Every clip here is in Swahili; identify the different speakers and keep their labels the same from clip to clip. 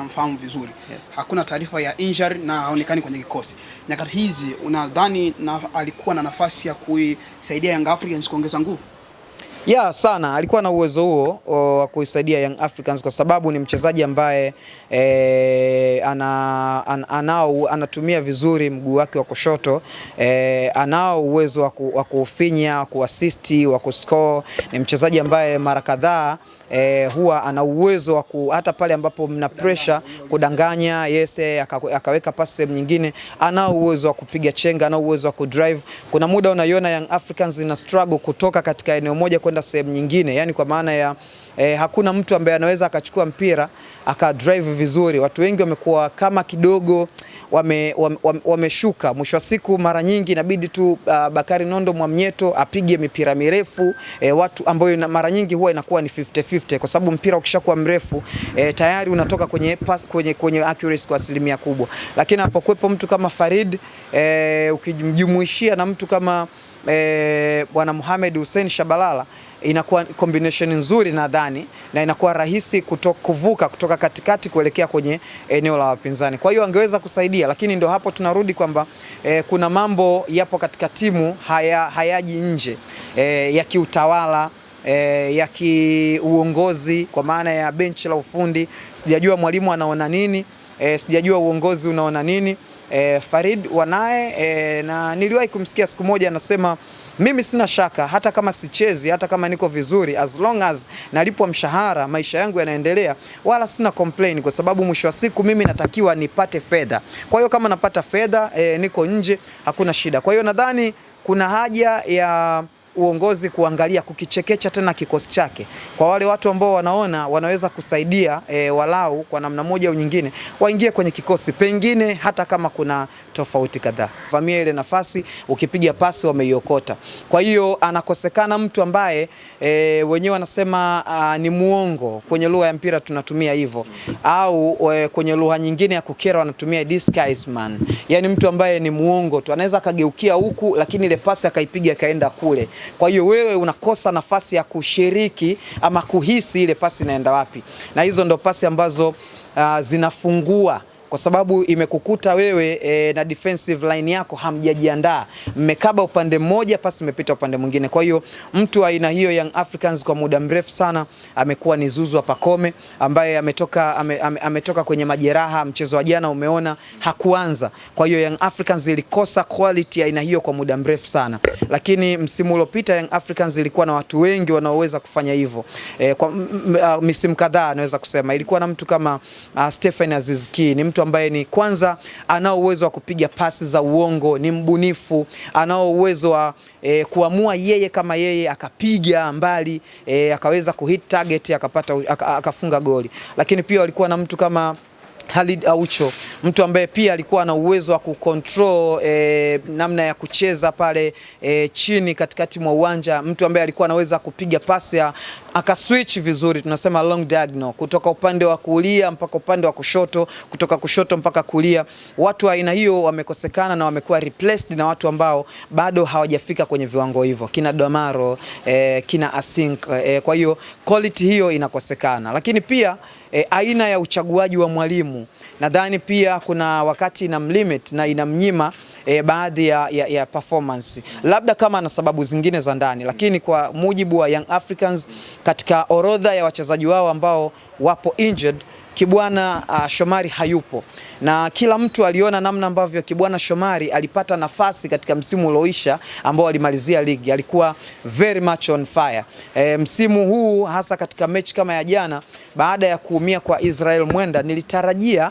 Speaker 1: tunamfahamu vizuri. Hakuna taarifa ya injury na haonekani kwenye kikosi. Nyakati hizi unadhani alikuwa na nafasi ya kuisaidia Young Africans kuongeza nguvu?
Speaker 2: Sana alikuwa na uwezo huo wa kuisaidia Young Africans kwa sababu ni mchezaji ambaye anatumia vizuri mguu wake wa kushoto, anao uwezo wa kufinya, kuassist, wa kuscore. Ni mchezaji ambaye mara kadhaa huwa ana uwezo wa hata pale ambapo mna pressure kudanganya, akaweka pasi sehemu nyingine, anao uwezo wa kupiga chenga, anao uwezo wa kudrive. Kuna muda unaiona Young Africans ina struggle kutoka katika eneo moja kwenda sehemu nyingine, yani kwa maana ya hakuna mtu ambaye anaweza akachukua mpira akadrive vizuri. Watu wengi wamekuwa kama kidogo wameshuka. Mwisho wa siku mara nyingi inabidi tu Bakari Nondo Mwamnyeto apige mipira mirefu, watu ambayo mara nyingi huwa inakuwa ni 50-50 kwa sababu mpira ukishakuwa mrefu tayari unatoka kwenye accuracy kwa asilimia kubwa. Lakini hapokuwepo mtu kama Farid, ukijumuishia na mtu kama Bwana Mohamed Hussein Shabalala, inakuwa combination nzuri nadhani, na inakuwa rahisi kuvuka kutoka katikati kuelekea kwenye eneo la wapinzani. Kwa hiyo angeweza kusaidia, lakini ndio hapo tunarudi kwamba kuna mambo yapo katika timu hayaji nje ya kiutawala, ya kiuongozi, kwa maana ya bench la ufundi. Sijajua mwalimu anaona nini, sijajua uongozi unaona nini. Farid wanae, na niliwahi kumsikia siku moja anasema, mimi sina shaka hata kama sichezi, hata kama niko vizuri, as long as nalipwa mshahara, maisha yangu yanaendelea, wala sina complain, kwa sababu mwisho wa siku mimi natakiwa nipate fedha. Kwa hiyo kama napata fedha, niko nje, hakuna shida. Kwa hiyo nadhani kuna haja ya uongozi kuangalia, kukichekecha tena kikosi chake. Kwa wale watu ambao wanaona wanaweza kusaidia walau kwa namna moja au nyingine, waingie kwenye kikosi, pengine hata kama kuna tofauti kadhaa. Vamia ile nafasi, ukipiga pasi wameiokota. Kwa hiyo anakosekana mtu ambaye wenyewe wanasema ni muongo. Kwenye lugha ya mpira tunatumia hivyo, au kwenye lugha nyingine ya kukera wanatumia disguise man. Yani mtu ambaye ni muongo tu, anaweza akageukia huku lakini ile pasi akaipiga kaenda kule. Kwa hiyo wewe unakosa nafasi ya kushiriki ama kuhisi ile pasi inaenda wapi. Na hizo ndo pasi ambazo zinafungua, kwa sababu imekukuta wewe na defensive line yako hamjajiandaa, mmekaba upande mmoja, pasi imepita upande mwingine. Kwa hiyo mtu wa aina hiyo Young Africans kwa muda mrefu sana amekuwa ni Zouzoua Pacome, ambaye ametoka kwenye majeraha. Mchezo wa jana umeona hakuanza. Kwa hiyo Young Africans ilikosa quality ya aina hiyo kwa muda mrefu sana, lakini msimu uliopita Young Africans ilikuwa na watu wengi wanaoweza kufanya hivyo. Kwa misimu kadhaa naweza kusema ilikuwa na mtu kama Stephen Aziz Ki, ni mtu ambaye ni kwanza anao uwezo wa kupiga pasi za uongo, ni mbunifu, anao uwezo wa kuamua yeye kama yeye akapiga mbali, akaweza kuhit target, akafunga goli. Lakini pia walikuwa na mtu kama Khalid Aucho, mtu ambaye pia alikuwa na uwezo wa kucontrol namna ya kucheza pale chini katikati mwa uwanja, mtu ambaye alikuwa anaweza kupiga pasi akaswitch vizuri, tunasema long diagonal, kutoka upande wa kulia mpaka upande wa kushoto, kutoka kushoto mpaka kulia. Watu wa aina hiyo wamekosekana na wamekuwa replaced na watu ambao bado hawajafika kwenye viwango hivyo, kina Domaro, kina Asink. Kwa hiyo quality hiyo inakosekana. Lakini pia aina ya uchaguaji wa mwalimu, nadhani pia kuna wakati inamlimit na inamnyima baadhi ya performance, labda kama na sababu zingine za ndani. Lakini kwa mujibu wa Young Africans, katika orodha ya wachezaji wao ambao wapo injured, Kibwana Shomari hayupo, na kila mtu aliona namna ambavyo Kibwana Shomari alipata nafasi katika msimu ulioisha ambao alimalizia ligi. Alikuwa very much on fire. Msimu huu hasa katika mechi kama ya jana, baada ya kuumia kwa Israel Mwenda, nilitarajia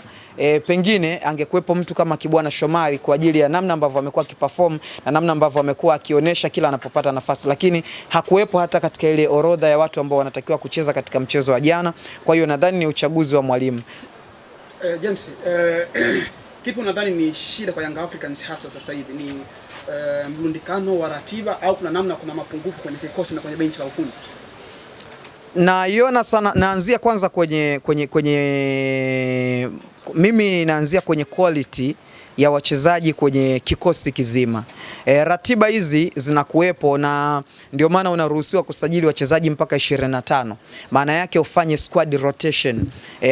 Speaker 2: pengine angekuwepo mtu kama Kibwana Shomari kwa ajili ya namna ambavyo amekuwa akiperform na namna ambavyo amekuwa akionyesha kila anapopata nafasi, lakini hakuwepo hata katika ile orodha ya watu ambao wanatakiwa kucheza katika mchezo wa jana. Kwa hiyo nadhani ni uchaguzi wa mwalimu.
Speaker 1: James, kipi unadhani ni shida kwa Young Africans hasa sasa hivi? Ni mlundikano wa ratiba, au kuna namna kuna mapungufu kwenye kikosi na kwenye benchi la ufundi?
Speaker 2: Naiona sana, naanzia kwanza mimi naanzia kwenye quality ya wachezaji kwenye kikosi kizima. Ratiba hizi zinakuwepo, na ndio maana unaruhusiwa kusajili wachezaji mpaka 25. Maana yake ufanye squad rotation.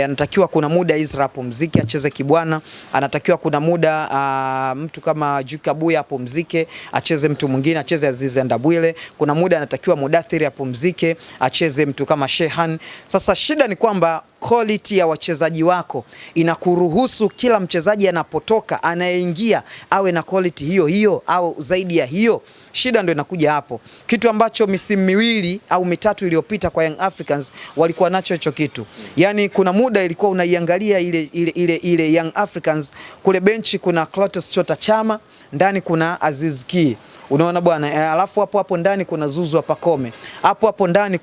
Speaker 2: anatakiwa kuna muda Izra apumzike acheze kibwana, anatakiwa kuna muda mtu kama Juke Abuya apumzike acheze mtu mwingine, acheze Aziz Ndabwile, kuna muda anatakiwa Mudathiri apumzike acheze mtu kama Shehan. Sasa shida ni kwamba quality ya wachezaji wako inakuruhusu kila mchezaji anapotoka anayeingia awe na quality hiyo hiyo au zaidi ya hiyo. Shida ndio inakuja hapo, kitu ambacho misimu miwili au mitatu iliyopita kwa Young Africans walikuwa nacho hicho kitu. Yani kuna muda ilikuwa unaiangalia ile Young Africans kule benchi kuna Clatous Chota Chama, ndani kuna Aziz Ki. Unaona bwana, alafu hapo ndani kuna Zuzu Pakome. Hapo ndani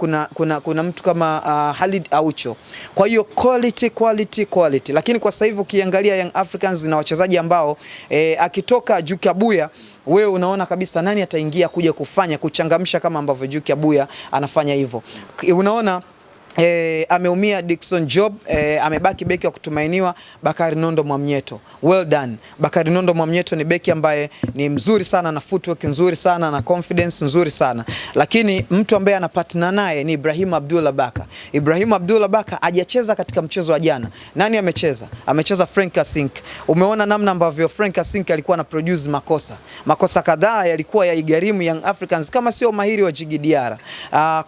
Speaker 2: kuna mtu kama Khalid Aucho. Kwa hiyo quality. Lakini kwa sasa hivi ukiangalia Young Africans na wachezaji ambao akitoka Juke Abuya, wewe unaona kabisa nani ataingia kuja kufanya kuchangamsha kama ambavyo Juke Abuya anafanya hivyo. Unaona ameumia Dickson Job, amebaki beki wa kutumainiwa Bakari Nondo Mwamnyeto. Well done. Bakari Nondo Mwamnyeto ni beki ambaye ni mzuri sana na footwork nzuri sana na confidence nzuri sana. Lakini mtu ambaye anapatana naye ni Ibrahim Abdullah Baka. Ibrahim Abdullah Baka hajacheza katika mchezo wa jana. Nani amecheza? Amecheza Frank Asink. Umeona namna ambavyo Frank Asink alikuwa na produce makosa kadhaa yalikuwa yaigarimu Young Africans kama sio mahiri wa Djigui Diarra.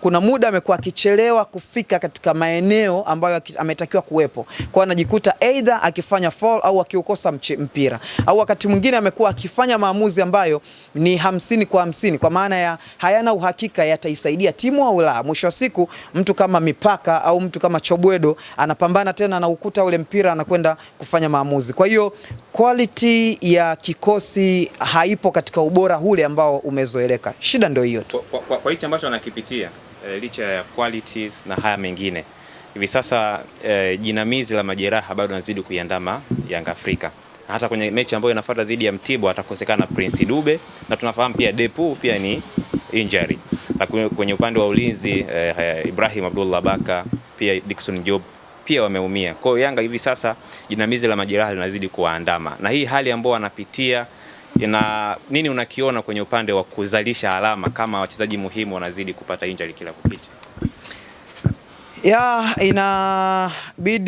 Speaker 2: Kuna muda amekuwa akichelewa kufika katika maeneo ambayo ametakiwa kuwepo. Kwa anajikuta either akifanya foul au akiukosa mpira. Au wakati mwingine amekuwa akifanya maamuzi ambayo ni 50 kwa 50 kwa maana ya hayana uhakika yataisaidia timu au la. Mwisho wa siku mtu kama Mipaka au mtu kama Chobwedo anapambana tena na ukuta ule mpira anakwenda kufanya maamuzi. Kwa hiyo quality ya kikosi haipo katika ubora ule ambao umezoeleka. Shida ndio hiyo tu.
Speaker 3: Kwa hicho ambacho anakipitia licha ya qualities na haya mengine hivi sasa jinamizi la majeraha bado nazidi kuiandama Young Africa. Hata kwenye mechi ambayo inafuata dhidi ya Mtibwa atakosekana Prince Dube na tunafahamu pia Depu pia ni injury. Kwenye upande wa ulinzi Ibrahim Abdullah Baka pia Dickson Job pia wameumia. Kwa hiyo Yanga hivi sasa jinamizi la majeraha linazidi kuwaandama. Na hii hali ambayo wanapitia ina nini unakiona kwenye upande wa kuzalisha alama kama wachezaji muhimu wanazidi kupata injury kila kukicha?
Speaker 2: Inabidi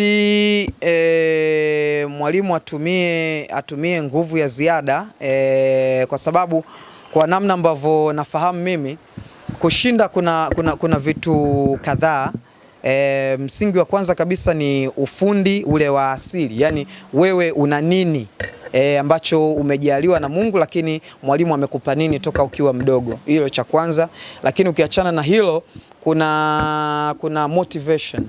Speaker 2: mwalimu atumie nguvu ya ziada kwa sababu kwa namna ambavyo nafahamu mimi kushinda kuna vitu kadhaa. Msingi wa kwanza kabisa ni ufundi ule wa asili, yani wewe una nini ambacho umejaliwa na Mungu, lakini mwalimu amekupa nini toka ukiwa mdogo. Hilo cha kwanza. Lakini ukiachana na hilo kuna motivation.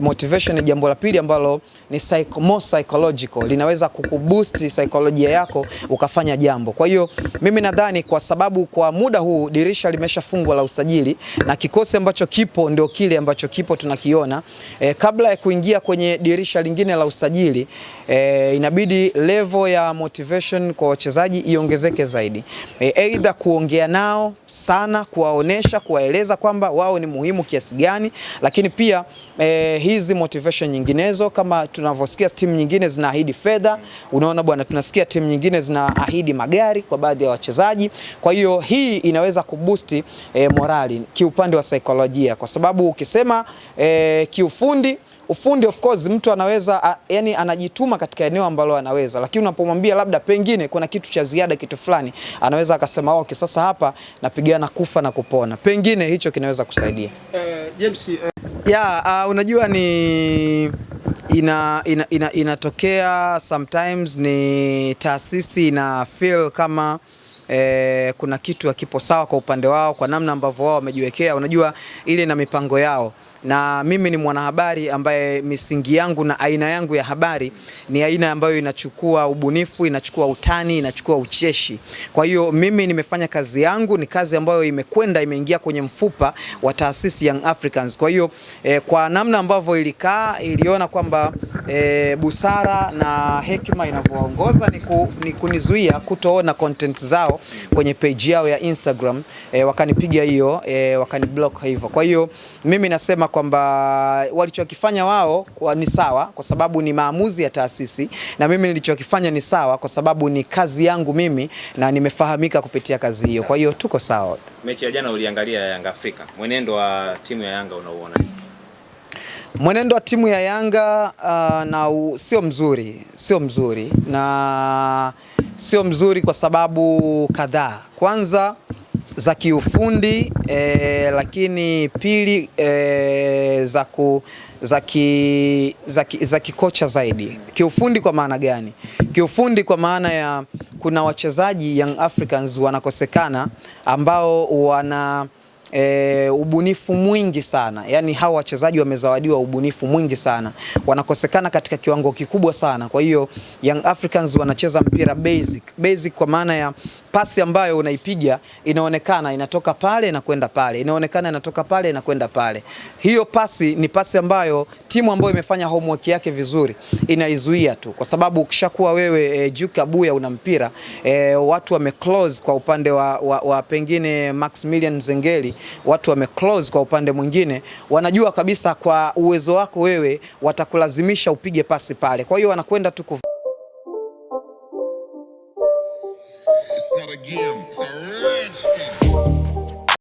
Speaker 2: Motivation ni jambo la pili ambalo ni more psychological, linaweza kukuboost psychology yako ukafanya jambo. Kwa hiyo mimi nadhani kwa sababu kwa muda huu dirisha limeshafungwa la usajili na kikosi ambacho kipo ndio kile ambacho kipo tunakiona, kabla ya kuingia kwenye dirisha lingine la usajili inabidi level ya motivation kwa wachezaji iongezeke zaidi. Either kuongea nao sana, kuwaonesha, kuwaeleza kwamba wao ni muhimu kiasi gani, lakini pia hizi motivation nyinginezo kama tunavyosikia timu nyingine zinaahidi fedha. Unaona bwana, tunasikia timu nyingine zinaahidi magari kwa baadhi ya wachezaji. Kwa hiyo hii inaweza kuboost morali kiupande wa saikolojia, kwa sababu ukisema kiufundi of course mtu anaweza yani anajituma katika eneo ambalo anaweza, lakini unapomwambia labda pengine kuna kitu cha ziada, kitu fulani, anaweza akasema okay, sasa hapa napigana kufa na kupona. Pengine hicho kinaweza kusaidia.
Speaker 1: James,
Speaker 2: unajua ni inatokea sometimes ni taasisi na feel kama kuna kitu hakipo sawa kwa upande wao, kwa namna ambavyo wao wamejiwekea. Unajua ile na mipango yao, na mimi ni mwanahabari ambaye misingi yangu na aina yangu ya habari ni aina ambayo inachukua ubunifu, inachukua utani, inachukua ucheshi. Kwa hiyo mimi nimefanya kazi yangu, ni kazi ambayo imeingia kwenye mfupa wa taasisi Young Africans. Kwa hiyo kwa namna ambavyo iliona kwamba busara na hekima inavyoongoza ni kunizuia kutoona content zao kwenye page yao ya Instagram, wakanipiga hiyo, wakaniblock hivyo. Kwa hiyo mimi nasema kwamba walichokifanya wao ni sawa kwa sababu ni maamuzi ya taasisi, na mimi nilichokifanya ni sawa kwa sababu ni kazi yangu mimi na nimefahamika kupitia kazi hiyo. Kwa hiyo tuko sawa.
Speaker 3: Mechi ya jana uliangalia Yanga Afrika, mwenendo wa timu ya Yanga unauona?
Speaker 2: Mwenendo wa timu ya Yanga sio mzuri na sio mzuri kwa sababu kadhaa. Kwanza za kiufundi, lakini pili za kikocha zaidi. Kiufundi kwa maana gani? Kiufundi kwa maana ya kuna wachezaji Young Africans wanakosekana ambao wana ubunifu mwingi sana. Yani hawa wachezaji wamezawadiwa ubunifu mwingi sana, wanakosekana katika kiwango kikubwa sana. Kwa hiyo Young Africans wanacheza mpira basic kwa maana ya pasi ambayo unaipiga inaonekana inatoka pale na kwenda pale, inaonekana inatoka pale na kwenda pale. Hiyo pasi ni pasi ambayo timu ambayo imefanya homework yake vizuri inaizuia tu, kwa sababu ukishakuwa wewe Duke Abuya una mpira, watu wame close kwa upande wa pengine Maximilian Zengeli, watu wame close kwa upande mwingine, wanajua kabisa kwa uwezo wako wewe watakulazimisha upige pasi pale. Kwa hiyo wanakwenda tu
Speaker 4: It's not a game, it's a rich thing.